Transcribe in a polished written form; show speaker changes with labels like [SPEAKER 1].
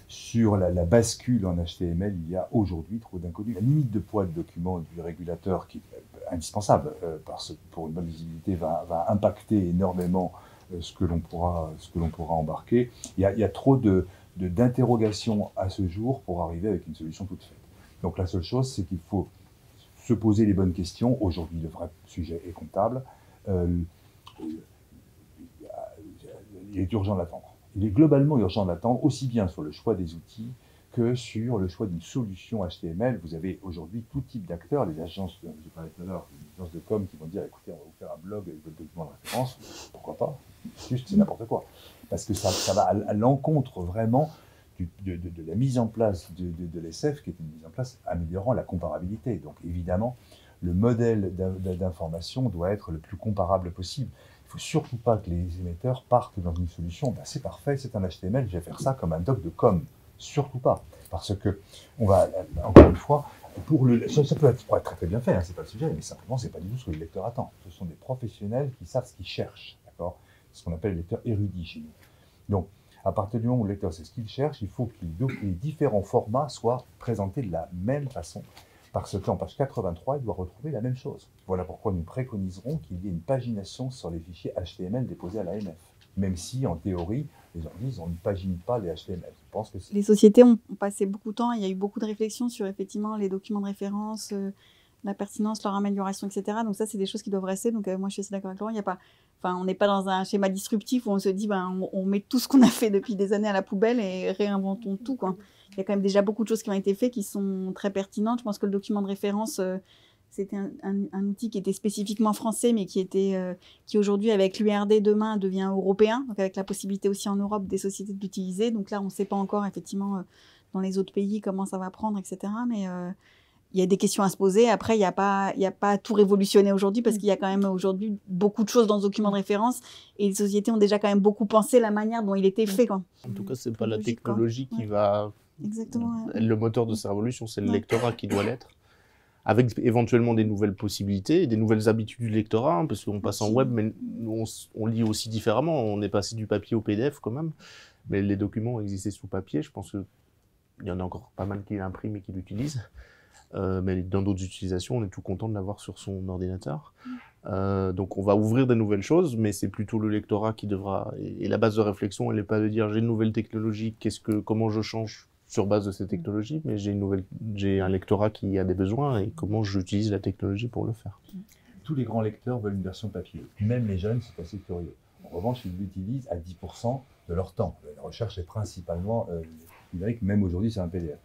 [SPEAKER 1] sur la bascule en HTML, il y a aujourd'hui trop d'inconnus. La limite de poids de document du régulateur, qui est indispensable, parce que pour une bonne visibilité, va impacter énormément ce que l'on pourra embarquer. Il y a trop d'interrogations à ce jour pour arriver avec une solution toute faite. Donc la seule chose, c'est qu'il faut se poser les bonnes questions. Aujourd'hui, le vrai sujet est comptable. Il est urgent d'attendre. Il est globalement urgent d'attendre, aussi bien sur le choix des outils que sur le choix d'une solution HTML. Vous avez aujourd'hui tout type d'acteurs, les agences, j'ai parlé tout à l'heure, les agences de com qui vont dire, écoutez, on va vous faire un blog avec votre document de référence, pourquoi pas, juste c'est n'importe quoi. Parce que ça va à l'encontre vraiment de la mise en place de l'ESF, qui est une mise en place améliorant la comparabilité. Donc évidemment, le modèle d'information doit être le plus comparable possible. Il ne faut surtout pas que les émetteurs partent dans une solution, ben c'est parfait, c'est un HTML, je vais faire ça comme un doc de com. Surtout pas. Parce que, on va, encore une fois, ça peut être très très bien fait, hein, c'est pas le sujet, mais simplement, c'est pas du tout ce que le lecteur attend. Ce sont des professionnels qui savent ce qu'ils cherchent, d'accord? C'est ce qu'on appelle les lecteurs érudits chez nous. Donc, à partir du moment où le lecteur sait ce qu'il cherche, il faut que les différents formats soient présentés de la même façon. Parce qu'en page 83, il doit retrouver la même chose. Voilà pourquoi nous préconiserons qu'il y ait une pagination sur les fichiers HTML déposés à l'AMF. Même si, en théorie, les gens disent on ne pagine pas les HTML. Je pense que
[SPEAKER 2] les sociétés ont passé beaucoup de temps, il y a eu beaucoup de réflexions sur effectivement les documents de référence, la pertinence, leur amélioration, etc. Donc ça, c'est des choses qui doivent rester. Donc moi, je suis assez d'accord avec Laurent. Il y a pas, on n'est pas dans un schéma disruptif où on se dit on met tout ce qu'on a fait depuis des années à la poubelle et réinventons tout, quoi. Il y a quand même déjà beaucoup de choses qui ont été faites qui sont très pertinentes. Je pense que le document de référence, c'était un outil qui était spécifiquement français, mais qui aujourd'hui, avec l'URD demain, devient européen, donc avec la possibilité aussi en Europe des sociétés de l'utiliser. Donc là, on ne sait pas encore effectivement dans les autres pays comment ça va prendre, etc. Mais il y a des questions à se poser. Après, il n'y a pas tout révolutionné aujourd'hui parce qu'il y a quand même aujourd'hui beaucoup de choses dans ce document de référence et les sociétés ont déjà quand même beaucoup pensé la manière dont il était fait, quoi.
[SPEAKER 3] En tout cas, c'est pas la technologie qui va...
[SPEAKER 2] Exactement.
[SPEAKER 3] Le moteur de sa révolution, c'est le lectorat qui doit l'être. Avec éventuellement des nouvelles possibilités, des nouvelles habitudes du lectorat, hein, parce qu'on passe en web, mais on lit aussi différemment. On est passé du papier au PDF quand même, mais les documents existaient sous papier. Je pense qu'il y en a encore pas mal qui l'impriment et qui l'utilisent. Mais dans d'autres utilisations, on est tout content de l'avoir sur son ordinateur. Donc on va ouvrir des nouvelles choses, mais c'est plutôt le lectorat qui devra... Et la base de réflexion, elle n'est pas de dire j'ai une nouvelle technologie, comment je change sur base de cette technologie, mais j'ai un lectorat qui a des besoins et comment j'utilise la technologie pour le faire.
[SPEAKER 1] Tous les grands lecteurs veulent une version papier. Même les jeunes, c'est assez curieux. En revanche, ils l'utilisent à 10% de leur temps. La recherche est principalement numérique, même aujourd'hui c'est un PDF.